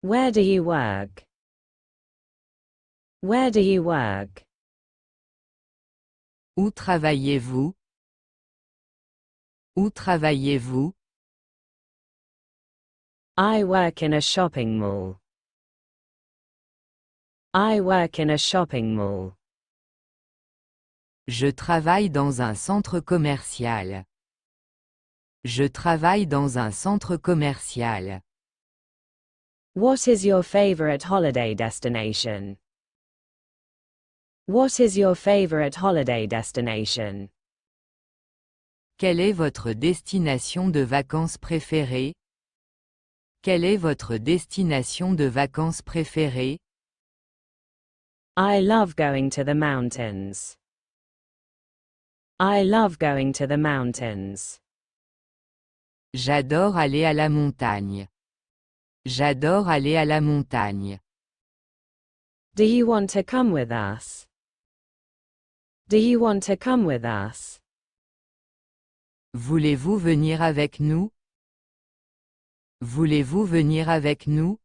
Where do you work? Where do you work? Où travaillez-vous? Où travaillez-vous? I work in a shopping mall. I work in a shopping mall. Je travaille dans un centre commercial. Je travaille dans un centre commercial. What is your favorite holiday destination? What is your favorite holiday destination? Quelle est votre destination de vacances préférée? Quelle est votre destination de vacances préférée? I love going to the mountains. I love going to the mountains. J'adore aller à la montagne. J'adore aller à la montagne. Do you want to come with us? Do you want to come with us? Voulez-vous venir avec nous? Voulez-vous venir avec nous?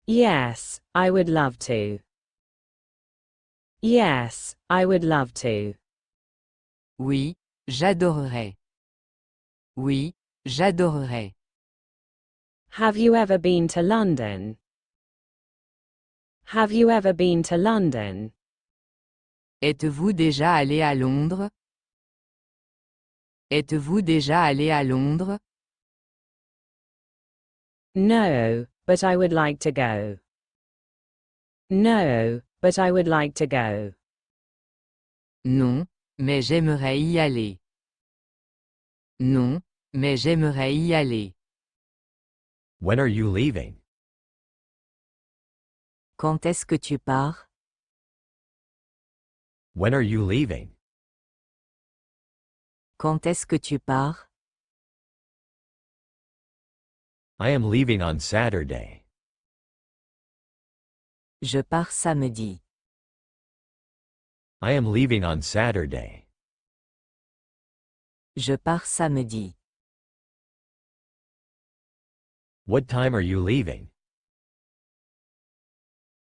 Yes, I would love to. Yes, I would love to. Oui, j'adorerais. Oui, j'adorerais. Have you ever been to London? Have you ever been to London? Êtes-vous déjà allé à Londres? Êtes-vous déjà allé à Londres? No, but I would like to go. No, but I would like to go. Non, mais j'aimerais y aller. Non, mais j'aimerais y aller. When are you leaving? Quand est-ce que tu pars? When are you leaving? Quand est-ce que tu pars? I am leaving on Saturday. Je pars samedi. I am leaving on Saturday. Je pars samedi. What time are you leaving?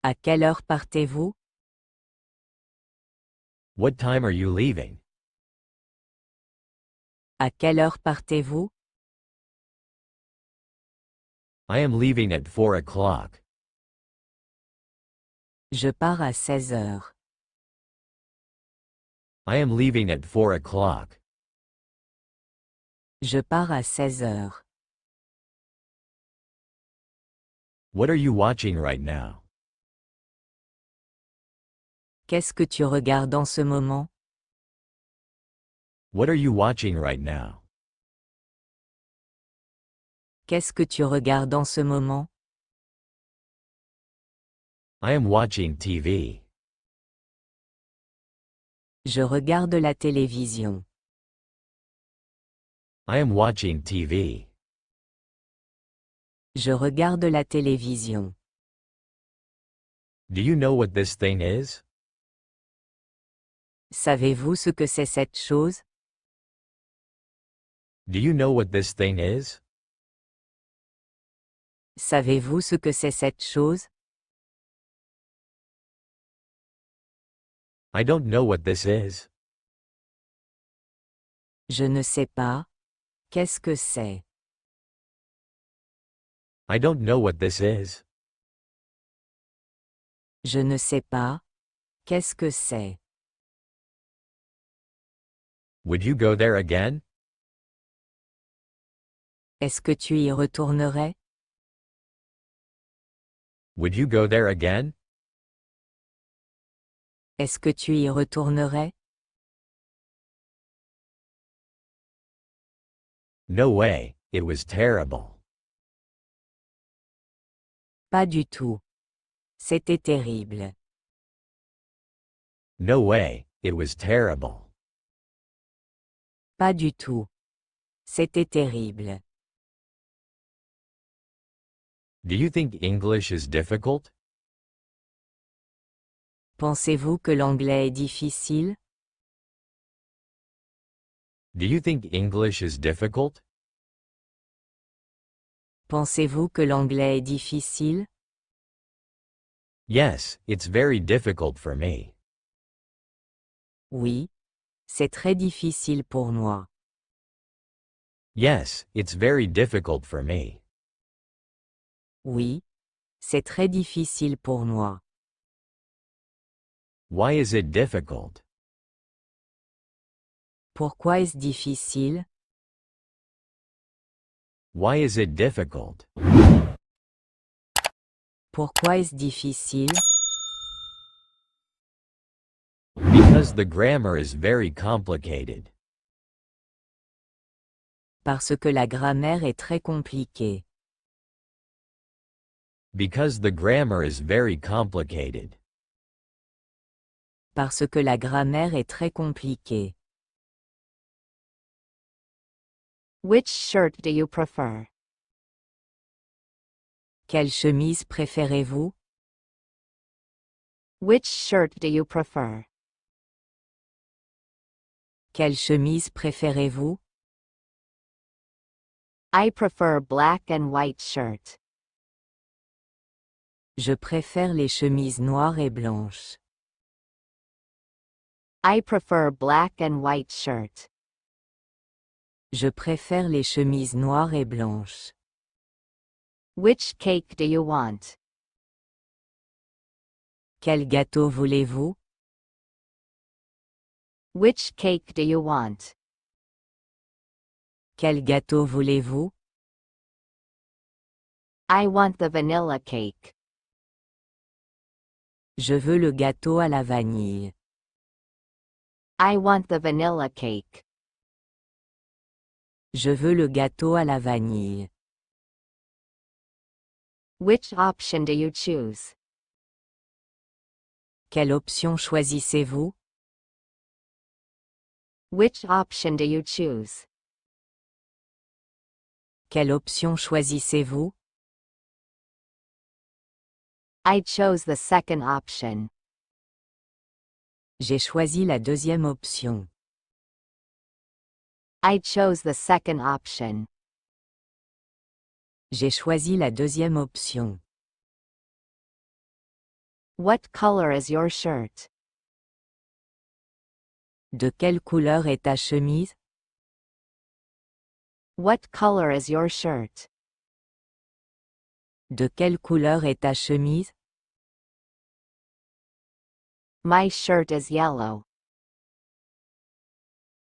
À quelle heure partez-vous? What time are you leaving? À quelle heure partez-vous? I am leaving at 4 o'clock. Je pars à 16 heures. I am leaving at 4 o'clock. Je pars à 16 heures. What are you watching right now? Qu'est-ce que tu regardes en ce moment? What are you watching right now? Qu'est-ce que tu regardes en ce moment? I am watching TV. Je regarde la télévision. I am watching TV. Je regarde la télévision. Do you know what this thing is? Savez-vous ce que c'est cette chose? Do you know what this thing is? Savez-vous ce que c'est cette chose? I don't know what this is. Je ne sais pas. Qu'est-ce que c'est? I don't know what this is. Je ne sais pas. Qu'est-ce que c'est? Would you go there again? Est-ce que tu y retournerais? Would you go there again? Est-ce que tu y retournerais? No way, it was terrible. Pas du tout. C'était terrible. No way, it was terrible. Pas du tout. C'était terrible. Do you think English is difficult? Pensez-vous que l'anglais est difficile? Do you think English is difficult? Pensez-vous que l'anglais est difficile? Yes, it's very difficult for me. Oui. C'est très difficile pour moi. Yes, it's very difficult for me. Oui. C'est très difficile pour moi. Why is it difficult? Pourquoi est-ce difficile? Why is it difficult? Pourquoi est-ce difficile? Because the grammar is very complicated. Parce que la grammaire est très compliquée. Because the grammar is very complicated. Parce que la grammaire est très compliquée. Which shirt do you prefer? Quelle chemise préférez-vous? Which shirt do you prefer? Quelle chemise préférez-vous? I prefer black and white shirt. Je préfère les chemises noires et blanches. I prefer black and white shirt. Je préfère les chemises noires et blanches. Which cake do you want? Quel gâteau voulez-vous? Which cake do you want? Quel gâteau voulez-vous? I want the vanilla cake. Je veux le gâteau à la vanille. I want the vanilla cake. Je veux le gâteau à la vanille. Which option do you choose? Quelle option choisissez-vous? Which option do you choose? Quelle option choisissez-vous? I chose the second option. J'ai choisi la deuxième option. I chose the second option. J'ai choisi la deuxième option. What color is your shirt? De quelle couleur est ta chemise? What color is your shirt? De quelle couleur est ta chemise? My shirt is yellow.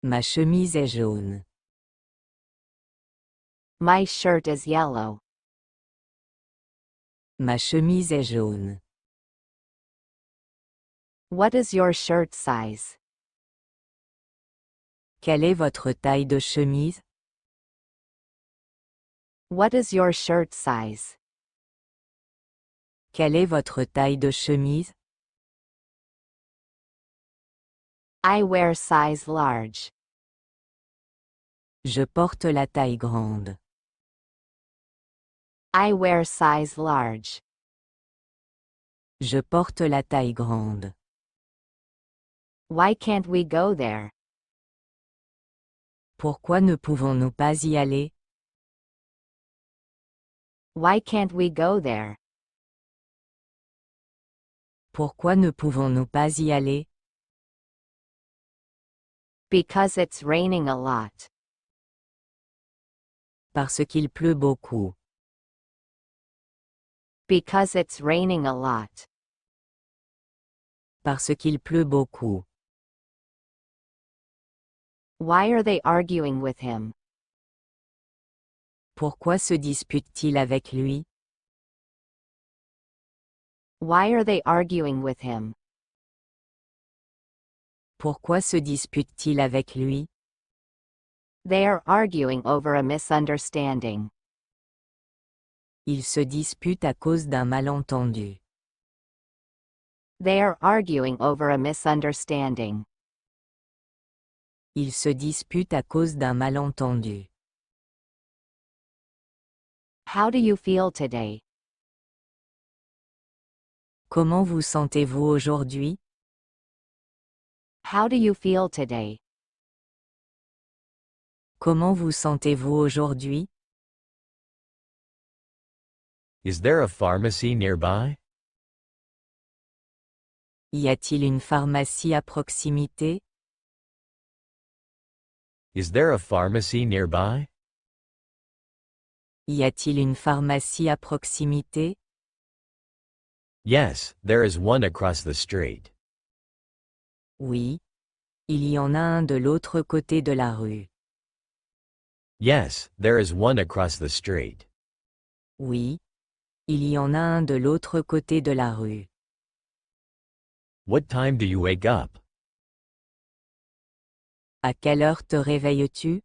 Ma chemise est jaune. My shirt is yellow. Ma chemise est jaune. What is your shirt size? Quelle est votre taille de chemise? What is your shirt size? Quelle est votre taille de chemise? I wear size large. Je porte la taille grande. I wear size large. Je porte la taille grande. Why can't we go there? Pourquoi ne pouvons-nous pas y aller? Why can't we go there? Pourquoi ne pouvons-nous pas y aller? Because it's raining a lot. Parce qu'il pleut beaucoup. Because it's raining a lot. Parce qu'il pleut beaucoup. Why are they arguing with him? Pourquoi se dispute-t-il avec lui? Why are they arguing with him? Pourquoi se dispute-t-il avec lui? They are arguing over a misunderstanding. Ils se disputent à cause d'un malentendu. They are arguing over a misunderstanding. Ils se disputent à cause d'un malentendu. How do you feel today? Comment vous sentez-vous aujourd'hui? How do you feel today? Comment vous sentez-vous aujourd'hui? Is there a pharmacy nearby? Y a-t-il une pharmacie à proximité? Is there a pharmacy nearby? Y a-t-il une pharmacie à proximité? Yes, there is one across the street. Oui. Il y en a un de l'autre côté de la rue. Yes, there is one across the street. Oui. Il y en a un de l'autre côté de la rue. What time do you wake up? À quelle heure te réveilles-tu?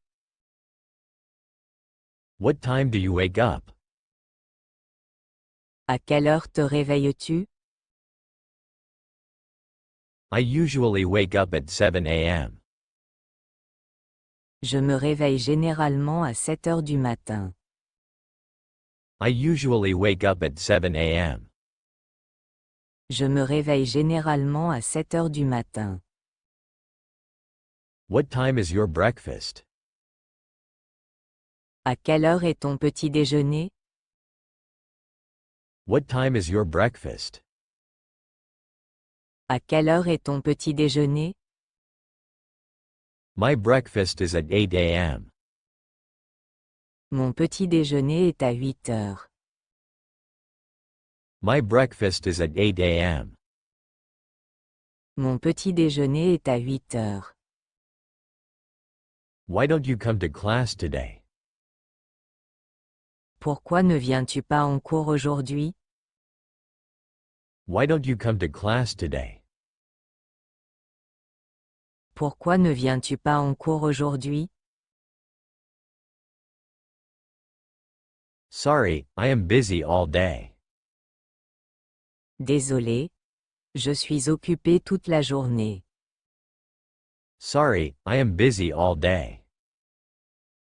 What time do you wake up? À quelle heure te réveilles-tu? I usually wake up at 7 a.m. Je me réveille généralement à 7 heures du matin. I usually wake up at 7 a.m. Je me réveille généralement à 7 heures du matin. What time is your breakfast? À quelle heure est ton petit déjeuner? What time is your breakfast? À quelle heure est ton petit déjeuner? My breakfast is at 8 a.m. Mon petit déjeuner est à 8 heures. My breakfast is at 8 a.m. Mon petit déjeuner est à 8 heures. Why don't you come to class today? Pourquoi ne viens-tu pas en cours aujourd'hui? Why don't you come to class today? Pourquoi ne viens-tu pas en cours aujourd'hui? Sorry, I am busy all day. Désolé. Je suis occupé toute la journée. Sorry, I am busy all day.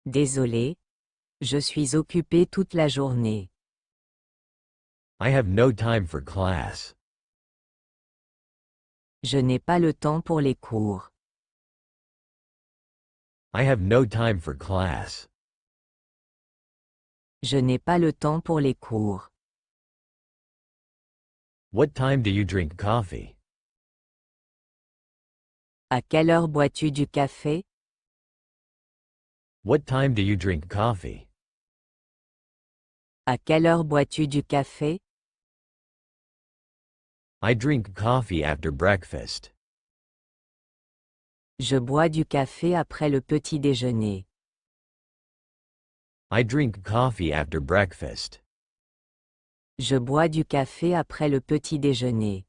Désolé. Je suis occupé toute la journée. I have no time for class. Je n'ai pas le temps pour les cours. I have no time for class. Je n'ai pas le temps pour les cours. What time do you drink coffee? À quelle heure bois-tu du café? What time do you drink coffee? À quelle heure bois-tu du café? I drink coffee after breakfast. Je bois du café après le petit déjeuner. I drink coffee after breakfast. Je bois du café après le petit déjeuner.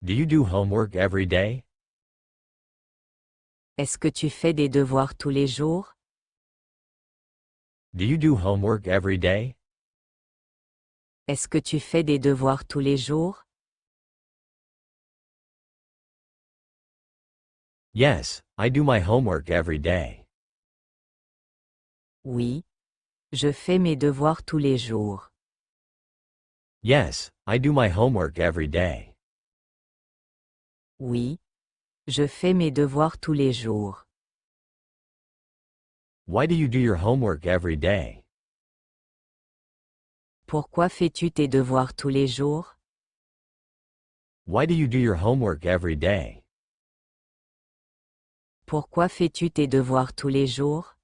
Do you do homework every day? Est-ce que tu fais des devoirs tous les jours? Do you do homework every day? Est-ce que tu fais des devoirs tous les jours? Yes, I do my homework every day. Oui. Je fais mes devoirs tous les jours. Yes, I do my homework every day. Oui. Je fais mes devoirs tous les jours. Why do you do your homework every day? Pourquoi fais-tu tes devoirs tous les jours? Why do you do your homework every day? Pourquoi fais-tu tes devoirs tous les jours?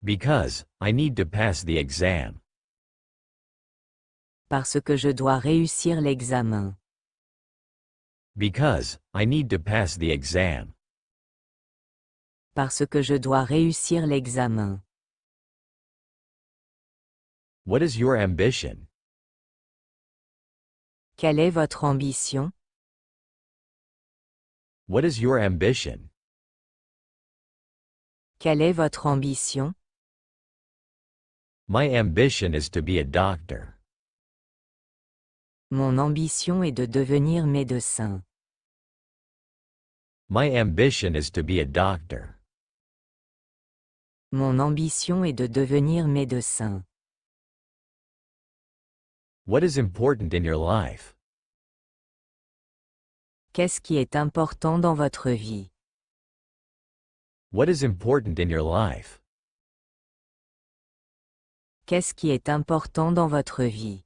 Because, I need to pass the exam. Parce que je dois réussir l'examen. Because, I need to pass the exam. Parce que je dois réussir l'examen. What is your ambition? Quelle est votre ambition? What is your ambition? Quelle est votre ambition? My ambition is to be a doctor. Mon ambition est de devenir médecin. My ambition is to be a doctor. Mon ambition est de devenir médecin. What is important in your life? Qu'est-ce qui est important dans votre vie? What is important in your life? Qu'est-ce qui est important dans votre vie?